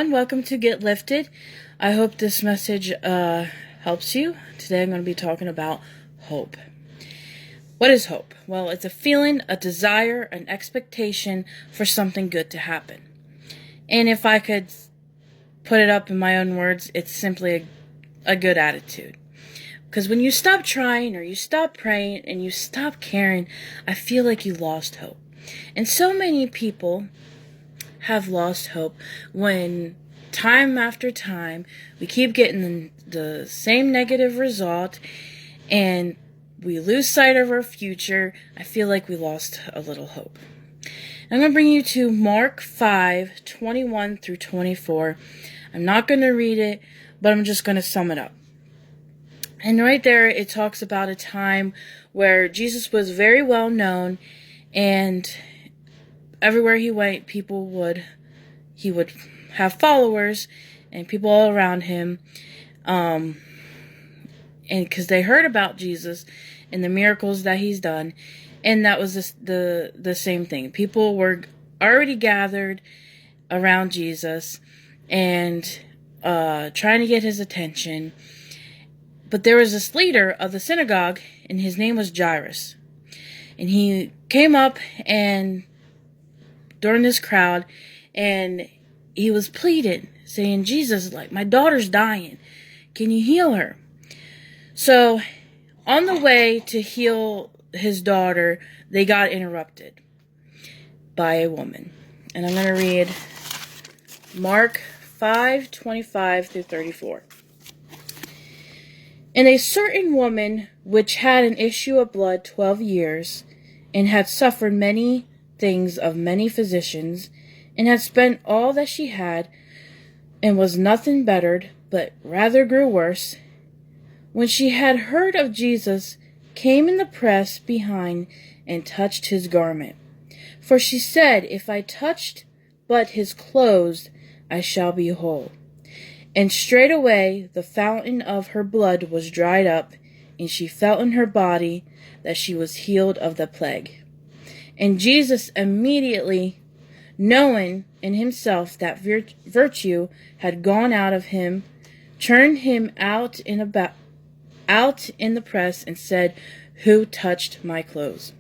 everyone. Welcome to Get Lifted. I hope this message helps you. Today I'm going to be talking about hope. What is hope? Well, it's a feeling, a desire, an expectation for something good to happen. And if I could put it up in my own words, it's simply a good attitude. Because when you stop trying or you stop praying and you stop caring, I feel like you lost hope. And so many people have lost hope when time after time we keep getting the same negative result and we lose sight of our future. I feel like we lost a little hope. I'm going to bring you to Mark 5:21 through 24. I'm not going to read it, but I'm just going to sum it up. And right there it talks about a time where Jesus was very well known, and everywhere he went, he would have followers and people all around him, and because they heard about Jesus and the miracles that he's done, and that was the same thing. People were already gathered around Jesus and trying to get his attention. But there was this leader of the synagogue, and his name was Jairus, and he came up and during this crowd, and he was pleading, saying, Jesus, like, my daughter's dying. Can you heal her? So, on the way to heal his daughter, they got interrupted by a woman. And I'm going to read Mark 5:25 through 34. And a certain woman which had an issue of blood 12 years, and had suffered many things of many physicians, and had spent all that she had, and was nothing bettered, but rather grew worse, when she had heard of Jesus, came in the press behind, and touched his garment. For she said, If I touched but his clothes, I shall be whole. And straightway the fountain of her blood was dried up, and she felt in her body that she was healed of the plague. And Jesus immediately, knowing in himself that virtue had gone out of him, turned him out in the press, and said, Who touched my clothes?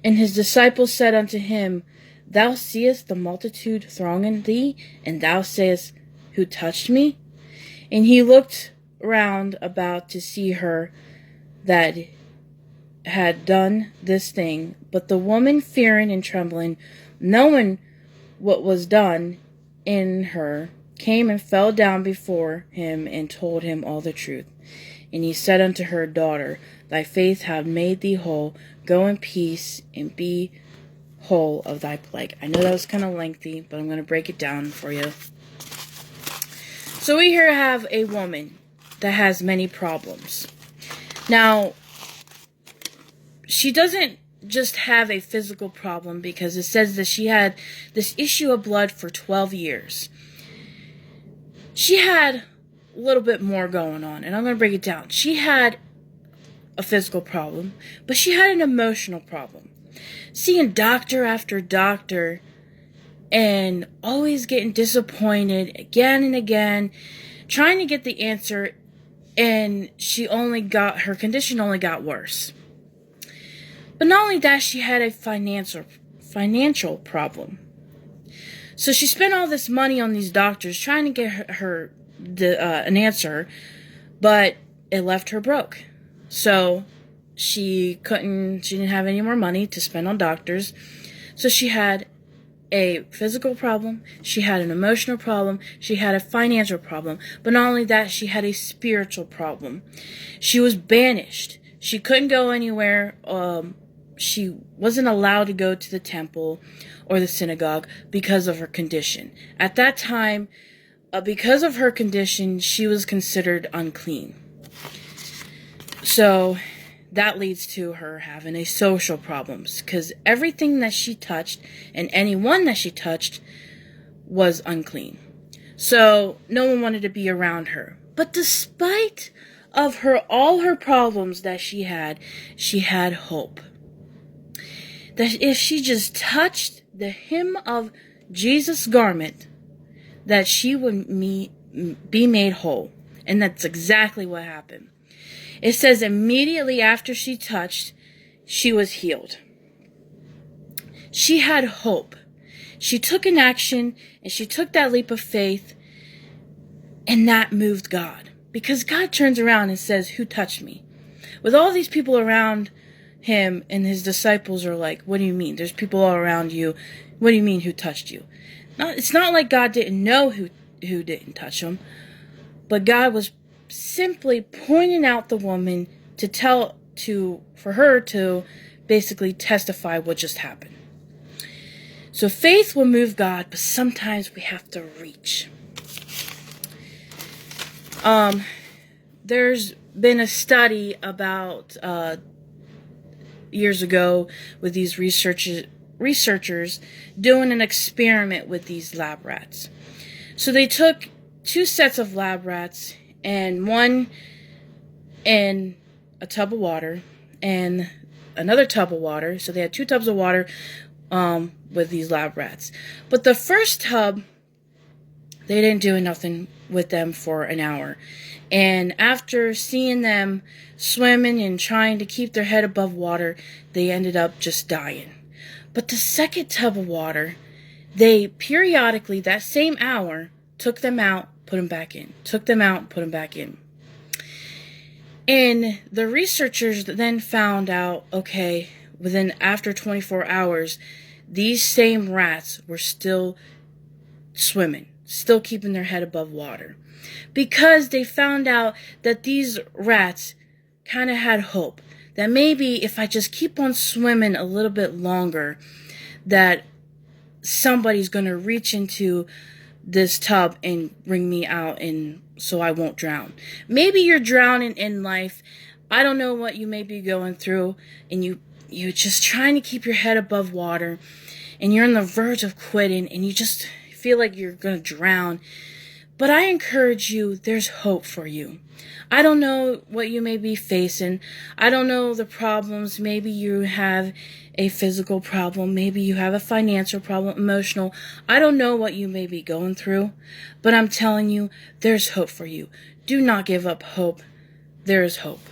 And his disciples said unto him, Thou seest the multitude thronging thee, and thou sayest, Who touched me? And he looked round about to see her that had done this thing. But the woman, fearing and trembling, knowing what was done in her, came and fell down before him, and told him all the truth. And he said unto her, Daughter, thy faith hath made thee whole. Go in peace, and be whole of thy plague. I know that was kind of lengthy, but I'm going to break it down for you. So we here have a woman that has many problems. Now, she doesn't just have a physical problem, because it says that she had this issue of blood for 12 years. She had a little bit more going on, and I'm going to break it down. She had a physical problem, but she had an emotional problem. Seeing doctor after doctor and always getting disappointed again and again, trying to get the answer, and her condition only got worse. But not only that, she had a financial problem. So she spent all this money on these doctors trying to get her an answer, but it left her broke. So she didn't have any more money to spend on doctors. So she had a physical problem, she had an emotional problem, she had a financial problem, but not only that, she had a spiritual problem. She was banished. She couldn't go anywhere. She wasn't allowed to go to the temple or the synagogue because of her condition. At that time, because of her condition, she was considered unclean. So that leads to her having a social problems, because everything that she touched and anyone that she touched was unclean. So no one wanted to be around her. But despite of all her problems that she had hope. That if she just touched the hem of Jesus' garment, that she would be made whole. And that's exactly what happened. It says immediately after she touched, she was healed. She had hope. She took an action and she took that leap of faith, and that moved God. Because God turns around and says, who touched me? With all these people around him, and his disciples are like, what do you mean? There's people all around you. What do you mean, who touched you? It's not like God didn't know who didn't touch him, but God was simply pointing out the woman for her to basically testify what just happened. So faith will move God, but sometimes we have to reach. There's been a study about years ago with these researchers doing an experiment with these lab rats. So they took 2 sets of lab rats, and one in a tub of water and another tub of water. So they had 2 tubs of water with these lab rats. But the first tub, they didn't do nothing with them for an hour. And after seeing them swimming and trying to keep their head above water, they ended up just dying. But the second tub of water, they periodically, that same hour, took them out, put them back in. Took them out, put them back in. And the researchers then found out, okay, after 24 hours, these same rats were still swimming, still keeping their head above water. Because they found out that these rats kind of had hope. That maybe if I just keep on swimming a little bit longer, that somebody's going to reach into this tub and bring me out, and so I won't drown. Maybe you're drowning in life. I don't know what you may be going through, and you're just trying to keep your head above water, and you're on the verge of quitting, and you just feel like you're going to drown. But I encourage you, there's hope for you. I don't know what you may be facing. I don't know the problems. Maybe you have a physical problem. Maybe you have a financial problem, emotional. I don't know what you may be going through, but I'm telling you, there's hope for you. Do not give up hope. There is hope.